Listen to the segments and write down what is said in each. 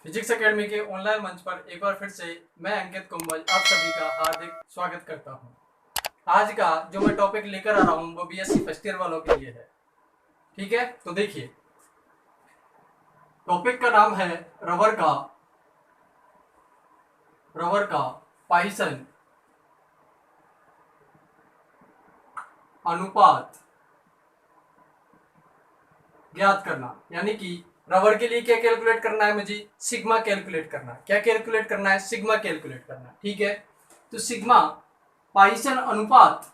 Physics academy के online मंच पर एक बार फिर से मैं अंकित कुंबल आप सभी का हार्दिक स्वागत करता हूं। आज का जो मैं टॉपिक लेकर आ रहा हूं वो बीएससी फर्स्ट ईयर वालों के लिए है। ठीक है, तो देखिए टॉपिक का नाम है रबर का पाइसन अनुपात ज्ञात करना। यानी कि रबर के लिए क्या कैलकुलेट करना है, मुझे सिग्मा कैलकुलेट करना है। क्या कैलकुलेट करना है? सिग्मा कैलकुलेट करना है। ठीक है, तो सिग्मा पाइसन अनुपात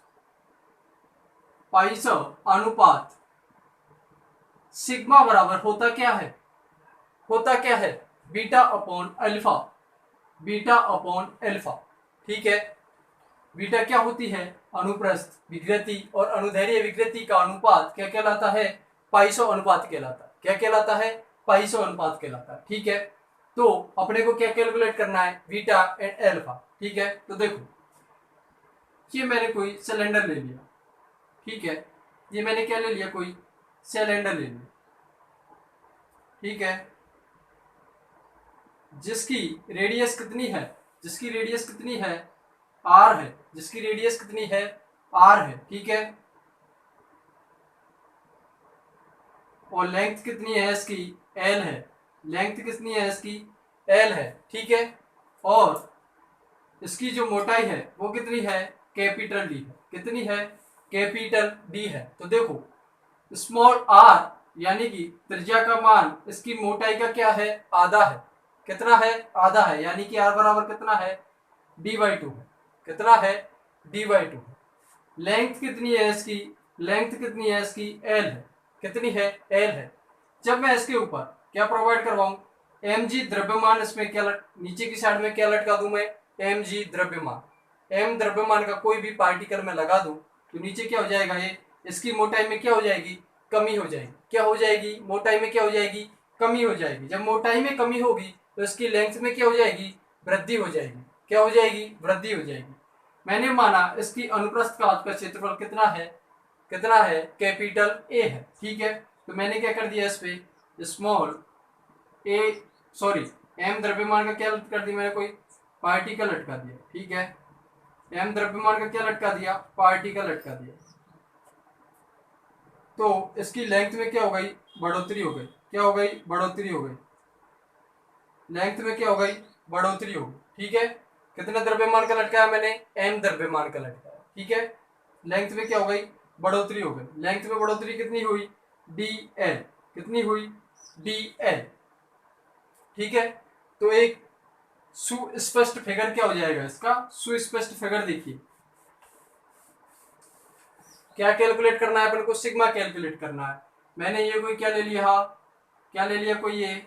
सिग्मा बराबर होता क्या है बीटा अपॉन अल्फा। ठीक है, बीटा क्या होती है? अनुप्रस्थ विकृति और अनुदैर्ध्य विकृति का अनुपात क्या कहलाता है? पाइसो अनुपात कहलाता है। क्या कहलाता है? पाइसो अनुपात कहलाता है। ठीक है, तो अपने को क्या कैलकुलेट करना है? Beta and alpha. ठीक है, तो देखो ये मैंने कोई सिलेंडर ले लिया। ठीक है, ये मैंने क्या ले लिया? कोई सिलेंडर ले लिया। ठीक है, जिसकी रेडियस कितनी है? आर है। जिसकी रेडियस कितनी है? आर है। ठीक है, और लेंथ कितनी है इसकी? एल है। लेंथ कितनी है इसकी? एल है। ठीक है, और इसकी जो मोटाई है वो कितनी है? कैपिटल डी है। कितनी है? कैपिटल डी है। तो देखो स्मॉल आर यानी कि त्रिज्या का मान इसकी मोटाई का क्या है? आधा है। कितना है? आधा है। यानी कि आर बराबर कितना है? डी/2 है। कितना है? डी/2 है। लेंथ कितनी है इसकी? एल है। कितनी है? एल है। जब मैं इसके ऊपर क्या प्रोवाइड करवाऊं? एम जी द्रव्यमान। इसमें क्या नीचे की साइड में क्या लटका दूं मैं? एम जी द्रव्यमान। एम द्रव्यमान का कोई भी पार्टिकल में लगा दूं तो नीचे क्या हो जाएगा? ये इसकी मोटाई में क्या हो जाएगी? कमी हो जाएगी। क्या हो जाएगी? मोटाई में क्या हो जाएगी? कमी हो जाएगी। जब मोटाई में कमी होगी तो इसकी लेंथ में क्या हो जाएगी? वृद्धि हो जाएगी। क्या हो जाएगी? वृद्धि हो जाएगी। मैंने माना इसकी अनुप्रस्थ काट का क्षेत्रफल कितना है? कैपिटल ए है। ठीक है, तो मैंने क्या कर दिया? इस पे स्मॉल ए एम द्रव्यमान का क्या कर दिया? मैंने कोई पार्टिकल लटका दिया। ठीक है, एम द्रव्यमान का क्या लटका दिया? पार्टिकल लटका दिया। तो इसकी लेंथ में क्या हो गई? बढ़ोतरी हो गई। क्या हो गई? बढ़ोतरी हो गई। लेंथ में क्या हो गई? बढ़ोतरी हो गई। ठीक है, कितने द्रव्यमान का लटकाया मैंने? एम द्रव्यमान का लटकाया। ठीक है, लेंथ में क्या हो गई? बढ़ोतरी हो गई। लेंथ में बढ़ोतरी कितनी हुई? D L. कितनी हुई? D L. ठीक है, तो एक सुस्पष्ट फिगर क्या हो जाएगा इसका? सुस्पष्ट फिगर देखिए क्या कैलकुलेट करना है अपन को? सिग्मा कैलकुलेट करना है। मैंने ये कोई क्या ले लिया? कोई ये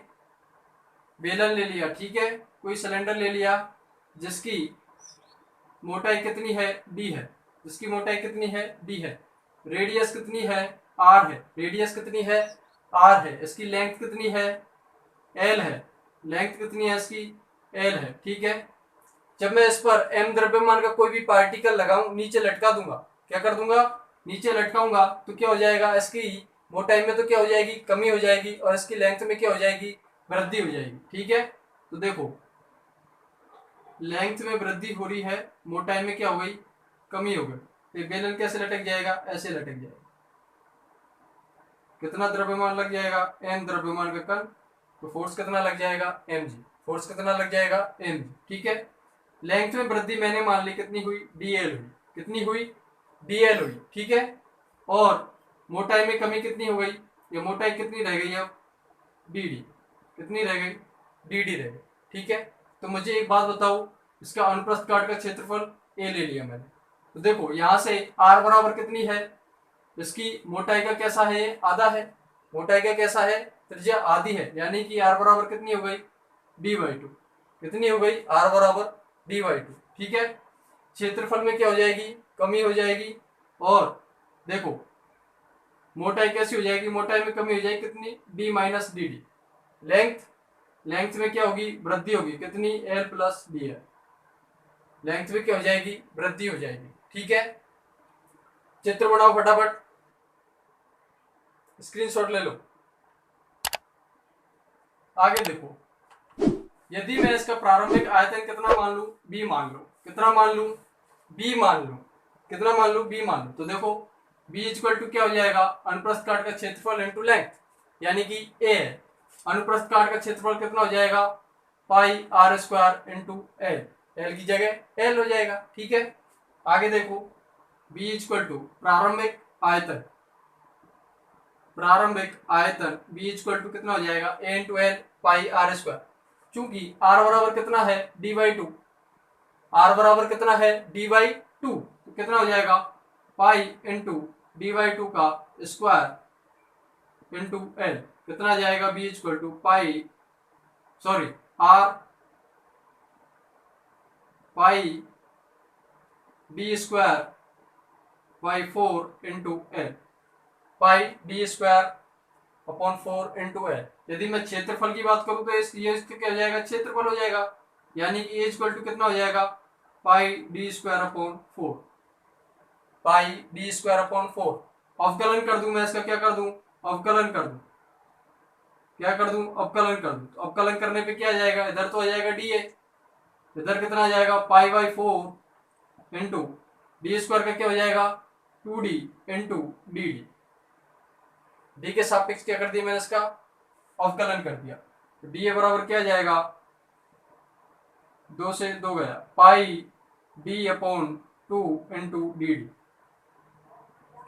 बेलन ले लिया। ठीक है, कोई सिलेंडर ले लिया जिसकी मोटाई कितनी है? डी है। जिसकी मोटाई कितनी है? डी है। रेडियस कितनी है? आर है। रेडियस कितनी है? आर है। इसकी लेंथ कितनी है? एल है। लेंथ कितनी है इसकी? एल है। ठीक है, जब मैं इस पर एम द्रव्यमान का कोई भी पार्टिकल लगाऊं, नीचे लटका दूंगा। क्या कर दूंगा? नीचे लटकाऊंगा तो क्या हो जाएगा? इसकी मोटाई में तो क्या हो जाएगी? कमी हो जाएगी, और इसकी लेंथ में क्या हो जाएगी? वृद्धि हो जाएगी। ठीक है, तो देखो लेंथ में वृद्धि हो रही है, मोटाई में क्या हो गई? कमी हो गई। तो बेलन कैसे लटक जाएगा? ऐसे लटक जाएगा। कितना द्रव्यमान लग जाएगा? एम द्रव्यमान का कण, तो फोर्स कितना लग जाएगा? एम जी। फोर्स कितना लग जाएगा? M G. ठीक है, लेंथ में वृद्धि मैंने मान ली कितनी हुई? डीएल हुई। कितनी हुई? डीएल हुई। ठीक है, और मोटाई में कमी कितनी हो गई? ये मोटाई कितनी रह गई? अब डी डी। कितनी रह गई? डी डी रह गई। ठीक है, तो मुझे एक बात बताओ, इसका अनुप्रस्थ काट का क्षेत्रफल ए ले लिया मैंने। तो देखो यहां से आर बराबर कितनी है? इसकी मोटाई का कैसा है? आधा है। मोटाई का कैसा है? त्रिज्या आधी है। यानी कि आर बराबर कितनी हो गई? डी/2। कितनी हो गई? आर बराबर डी/2। ठीक है, क्षेत्रफल में क्या हो जाएगी? कमी हो जाएगी। और देखो मोटाई कैसी हो जाएगी? मोटाई में कमी हो जाएगी। कितनी? डी-डी। लेंथ में क्या होगी? वृद्धि होगी। कितनी? एल+डी है। लेंथ में क्या हो जाएगी? वृद्धि हो जाएगी। ठीक है, चित्र बनाओ फटाफट, स्क्रीनशॉट ले लो। आगे देखो यदि मैं इसका प्रारंभिक आयतन कितना मान लूं, बी मान लूं, कितना मान लूं, बी मान लूं, कितना मान लूं, बी मान लूं, तो देखो बी इक्वल टू क्या हो जाएगा, अनुप्रस्थ काट का क्षेत्रफल इंटू लेंथ, यानी कि ए है। अनुप्रस्थ काट का क्षेत्रफल कितना हो जाएगा, pi R square into L, L की जगह एल हो जाएगा। ठीक है, आगे देखो बी इक्वल टू प्रारंभिक आयतन, प्रारंभिक आयतन बी इक्वल टू कितना हो जाएगा, A into L pi R square. चूंकि आर बराबर कितना है, डी बाई टू, आर बराबर कितना है, डी बाई टू, तो कितना हो जाएगा, pi into D by two का स्क्वायर इंटू एल, कितना आ जाएगा, B equal to pi, sorry are pi D square by 4 into L, pi D square upon 4 into L. यदि मैं क्षेत्रफल की बात करूं तो ये इसका क्या हो जाएगा, क्षेत्रफल हो जाएगा, यानी कि ए इक्वल टू कितना हो जाएगा, पाई डी स्क्वायर अपॉन 4, पाई डी स्क्वायर अपॉन 4। अवकलन कर दूं मैं इसका, क्या कर दूं, अवकलन कर दूं, क्या कर दूं, अवकलन कर दूं, तो अवकलन करने पे क्या आ जाएगा, इधर तो आ जाएगा डी ए, इधर कितना आ जाएगा, pi by 4 into D square का क्या हो जाएगा, 2d into D D, D के सापेक्ष क्या कर दिया मैंने, इसका अवकलन कर दिया, तो डी ए बराबर क्या आ जाएगा, 2 से 2 गया, pi D upon 2 into D D,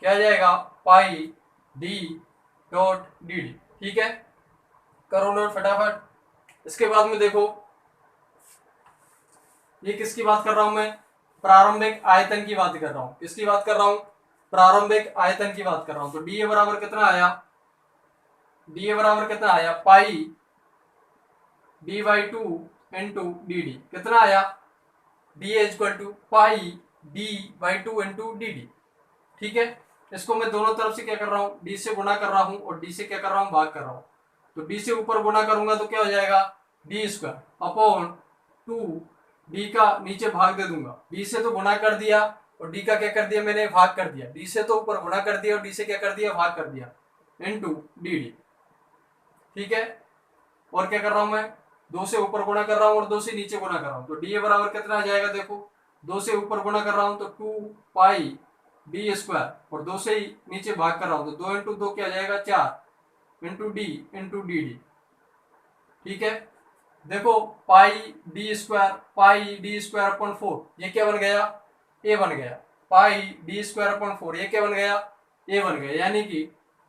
क्या आ जाएगा, pi D dot D D. ठीक है, करो नोट फटाफट। इसके बाद में देखो ये किसकी बात कर रहा हूं मैं, प्रारंभिक आयतन की बात कर रहा हूं, किसकी बात कर रहा हूं, प्रारंभिक आयतन की बात कर रहा हूं। तो डी ए बराबर कितना आया, डी ए बराबर कितना आया, pi D by two into D D, कितना आया, D A equal to pi D by two into D D. ठीक है, इसको मैं दोनों तरफ से क्या कर रहा हूँ, डी से गुणा कर रहा हूँ और डी से क्या कर रहा हूँ, भाग कर रहा हूँ। तो डी से ऊपर गुणा करूंगा तो क्या हो जाएगा, डी स्क्वायर अपॉन 2, डी का नीचे भाग दे दूंगा, डी से तो गुणा कर दिया और डी का क्या कर दिया मैंने, भाग कर दिया, डी से तो ऊपर गुणा कर दिया और डी से क्या कर दिया, भाग कर दिया, इंटू डी डी। ठीक है, और क्या कर रहा हूं मैं, 2 से ऊपर गुणा कर रहा हूं और 2 से नीचे गुणा कर रहा हूं, तो डी ए बराबर कितना आ जाएगा, देखो 2 से ऊपर गुणा कर रहा हूं तो 2 पाई डी स्क्वायर और 2 से ही नीचे भाग कर रहा हूं तो 2 इंटू 2 क्या आ जाएगा, 4 इंटू डी डी। ठीक है, देखो पाई डी स्क्वायर अपॉन 4, ये क्या बन गया, ए बन गया, पाई डी स्क्वायर अपॉन 4 ये क्या बन गया, ए बन गया, यानी कि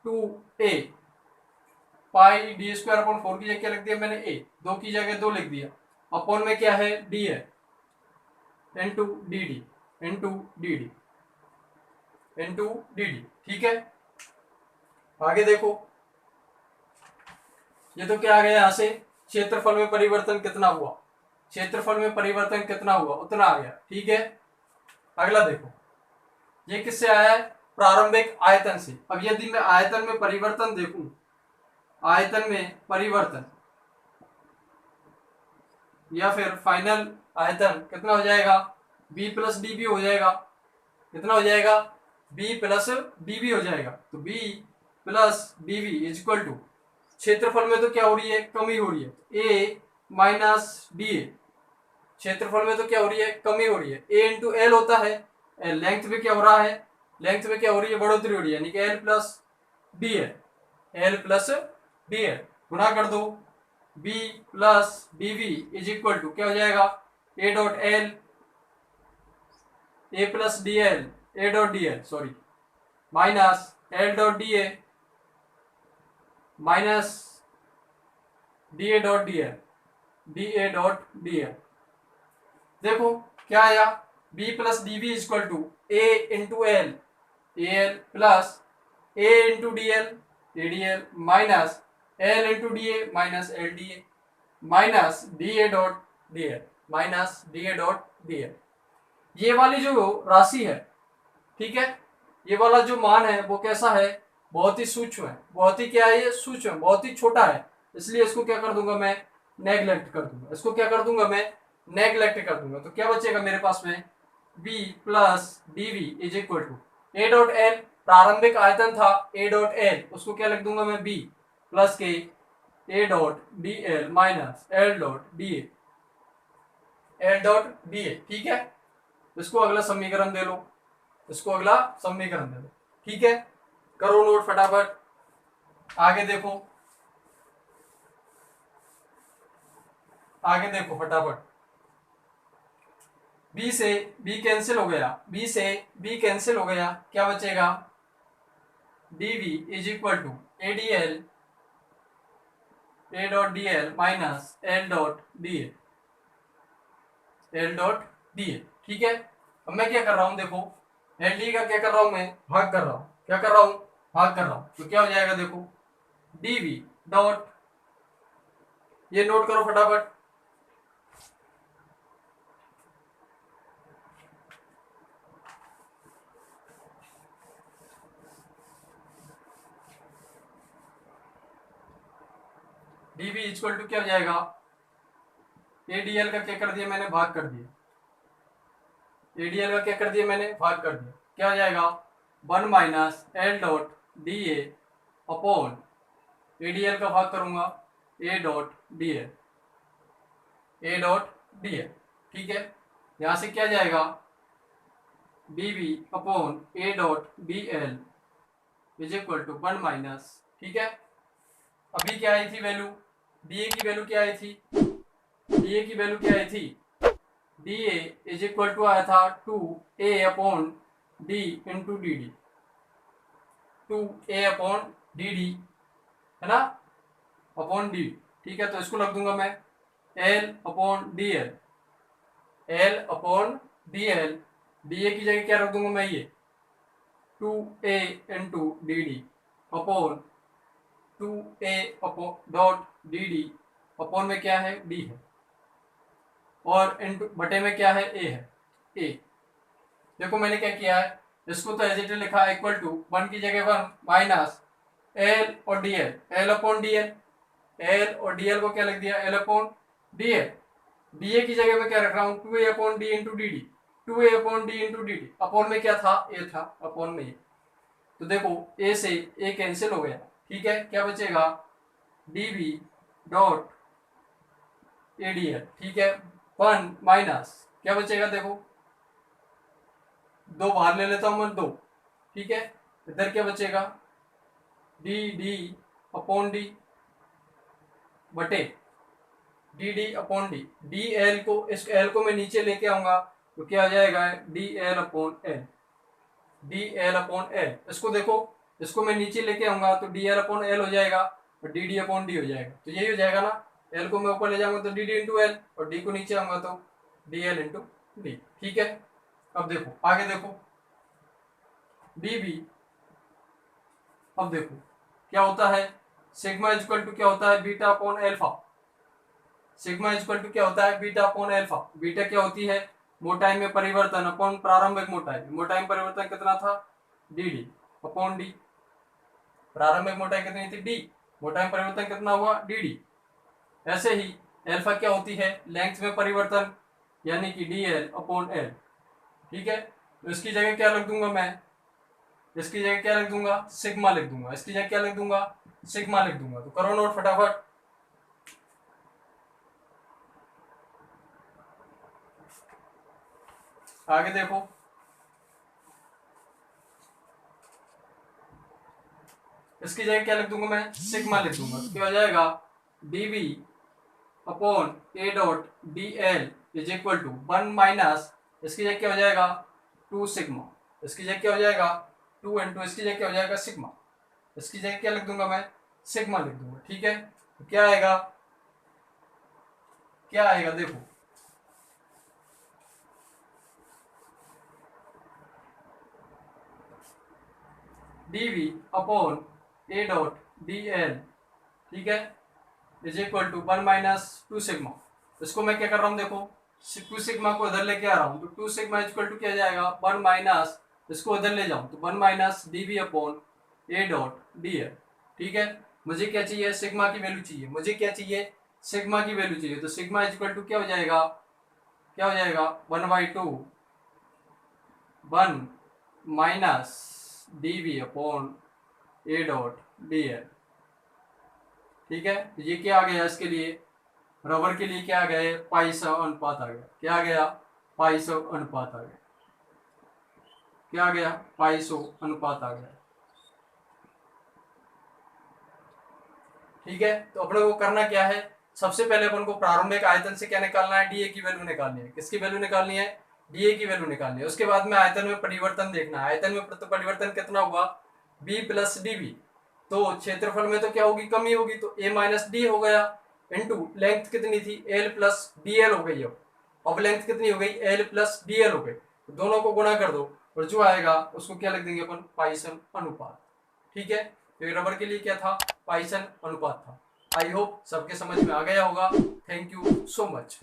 2a पाई डी स्क्वायर अपॉन 4 की जगह क्या लिख दिया मैंने, ए, 2 की जगह 2 लिख दिया, अपॉन में क्या है, डी है, into D D into D D into D D. ठीक है, आगे देखो ये तो क्या आ गया, यहां से क्षेत्रफल में परिवर्तन कितना हुआ, क्षेत्रफल में परिवर्तन कितना हुआ उतना आ गया। ठीक है, अगला देखो ये किससे आया है, प्रारंभिक आयतन से। अब यदि मैं आयतन में परिवर्तन देखूं, आयतन में परिवर्तन या फिर फाइनल आयतन कितना हो जाएगा, b प्लस डी बी हो जाएगा, कितना हो जाएगा, b प्लस डी बी हो जाएगा, तो b plus D B is equal to, क्षेत्रफल में तो क्या हो रही है, कमी हो रही है, a माइनस डी ए, क्षेत्रफल में तो क्या हो रही है, कमी हो रही है, a इंटू एल होता है, लेंथ में क्या हो रहा है, लेंथ में क्या हो रही है, बढ़ोतरी हो रही है, यानी कि L plus D L, L plus D L, गुणा कर दो, b plus D V is equal to क्या हो जाएगा, a dot L, A plus D L, A dot D L sorry, minus L dot D A minus D A dot D L, D A dot D L. देखो क्या आया, b plus D V equal to A into L, A L plus A into D L, A D L minus L into D A minus L D A minus D A dot D L, minus D A dot D L. ये वाली जो राशि है, ठीक है, ये वाला जो मान है वो कैसा है, बहुत ही सूक्ष्म है, बहुत ही क्या है, ये सूक्ष्म है, बहुत ही छोटा है, इसलिए इसको क्या कर दूंगा मैं, नेग्लेक्ट कर दूंगा, इसको क्या कर दूंगा मैं, नेग्लेक्ट कर दूंगा। तो क्या बचेगा मेरे पास में, b plus D V is equal to A dot L, प्रारंभिक आयतन था a डॉट एल, उसको क्या लिख दूंगा मैं, b प्लस के ए dot D L minus L dot D A, L dot D A. ठीक है, इसको अगला समीकरण दे लो, इसको अगला समीकरण दे लो। ठीक है, करो नोट फटाफट, आगे देखो, आगे देखो फटाफट। बी से बी कैंसिल हो गया, बी से बी कैंसिल हो गया, क्या बचेगा, dv is equal to A D L, A dot D L minus L dot D A, L dot D A. ठीक है, अब मैं क्या कर रहा हूं, देखो एल डी का क्या कर रहा हूं, मैं भाग कर रहा हूं, क्या कर रहा हूं, भाग कर रहा हूं, तो क्या हो जाएगा, देखो dv डॉट, ये नोट करो फटाफट, dv इक्वल टू क्या हो जाएगा, एडीएल का क्या कर दिया मैंने, भाग कर दिया, एडीएल का क्या कर दिया मैंने, भाग कर दिया, क्या हो जाएगा, 1 minus L dot D A upon, ADL का भाग करूंगा A dot D L, A dot D L. ठीक है, यहां से क्या जाएगा, dv upon A dot D L is equal to 1 minus, ठीक है, अभी क्या आई थी वैल्यू, डी ए की वैल्यू क्या आई थी, डी ए की वैल्यू क्या आई थी, D A is equal to आया था 2a upon D into D D, 2a upon D D, है ना, अपॉन डी। ठीक है, तो इसको रख दूंगा मैं l upon D L, L upon D L, D ए की जगह क्या रख दूंगा मैं, ये 2a into D D upon 2a upon dot D D, upon में क्या है, d है, और इंटू बटे में क्या है, a है, a। देखो मैंने क्या किया है, इसको तो एज इट इज लिखा, इक्वल टू 1 की जगह 1 माइनस एल और D L, L upon D L, L और डी एल को क्या लिख दिया, L upon D L, D ए की जगह में क्या रख रहा हूँ, 2a upon D into D D, 2a upon D into D D, upon में क्या था, a था, अपॉन में a। तो देखो a से a कैंसिल हो गया, ठीक है, क्या बचेगा, dv डॉट एडीएल। ठीक है, 1 माइनस क्या बचेगा, देखो 2 बाहर ले लेता हूं मैं, 2। ठीक है, इधर क्या बचेगा, डी डी अपॉन डी बटे D D upon D, D L को, इस एल को मैं नीचे लेके आऊंगा तो क्या हो जाएगा, D L upon L, D L upon L. इसको देखो, इसको मैं नीचे लेके आऊंगा तो डी एल अपॉन एल हो जाएगा और डी डी अपॉन डी हो जाएगा, तो यही हो जाएगा ना, एल को मैं ऊपर ले जाऊंगा तो डी डी इंटू एल, और डी को नीचे आऊंगा तो डी एल इंटू डी। ठीक है, अब देखो आगे देखो, डी बी, अब देखो क्या होता है, सिग्मा इक्वल टू क्या होता है, beta upon alpha, sigma equal to क्या होता है, बीटा अपॉन एल्फा। बीटा क्या होती है, मोटाई में परिवर्तन अपॉन प्रारंभिक मोटाई, मोटाई में परिवर्तन कितना था, डी डी अपॉन डी, प्रारंभिक मोटाई कितनी थी, डी, मोटाई में परिवर्तन कितना हुआ, डी डी। ऐसे ही एल्फा क्या होती है, लेंथ में परिवर्तन, यानी कि डी एल अपॉन एल। ठीक है, तो इसकी जगह क्या लिख दूंगा मैं, इसकी जगह क्या लिख दूंगा, सिग्मा लिख दूंगा, इसकी जगह क्या लिख दूंगा, सिग्मा लिख दूंगा। तो करो नोट फटाफट, आगे देखो, इसकी जगह क्या लिख दूंगा मैं, सिग्मा लिख दूंगा, तो क्या हो जाएगा, dv upon A dot D L is equal to 1 minus, इसकी जगह क्या हो जाएगा, 2 सिग्मा, इसकी जगह क्या हो जाएगा, 2 इंटू, इसकी जगह क्या हो जाएगा, सिग्मा, इसकी जगह क्या लिख दूंगा मैं, सिग्मा लिख दूंगा। ठीक है, तो क्या आएगा, क्या आएगा, देखो dv upon A dot D L, ठीक है, is equal to 1 minus 2 sigma. इसको मैं क्या कर रहा हूँ, देखो 2 सिग्मा को इधर लेके आ रहा हूँ, तो 2 सिग्मा इक्वल टू क्या जाएगा, 1 माइनस, इसको इधर ले जाऊँ तो 1 minus dv upon A dot D L. ठीक है, मुझे क्या चाहिए, सिग्मा की वैल्यू चाहिए, मुझे क्या चाहिए, सिग्मा की वैल्यू चाहिए, तो सिग्मा इक्वल टू क्या हो जाएगा, क्या हो जाएगा, 1/2 1 minus dv upon A dot D L. ठीक है, तो ये क्या आ गया इसके लिए, रबर के लिए क्या आ गया, पाई/100 अनुपात आ गया। क्या आ गया, पाई/100 अनुपात आ गया। क्या आ गया, पाई/100 अनुपात आ गया। ठीक है, तो अपने को करना क्या है, सबसे पहले अपन को प्रारंभिक आयतन से क्या निकालना है, डीए की वैल्यू निकालनी है। किसकी वैल्यू निकालनी है, डीए की वैल्यू निकालनी है। उसके बाद में आयतन में परिवर्तन देखना है। आयतन में परिवर्तन कितना हुआ, बी प्लस डीबी। तो क्षेत्रफल में तो क्या होगी, कमी होगी, तो ए माइनस डी हो गया, इंटू लेंथ कितनी थी, एल प्लस डीएल हो गई। अब लेंथ कितनी हो गई, एल प्लस डीएल हो गई। तो दोनों को गुणा कर दो और जो आएगा उसको क्या लिख देंगे अपन, पाइसन अनुपात। ठीक है, तो ये रबर के लिए क्या था, पाइसन अनुपात था। आई होप सबके समझ में आ गया होगा। Thank you so much.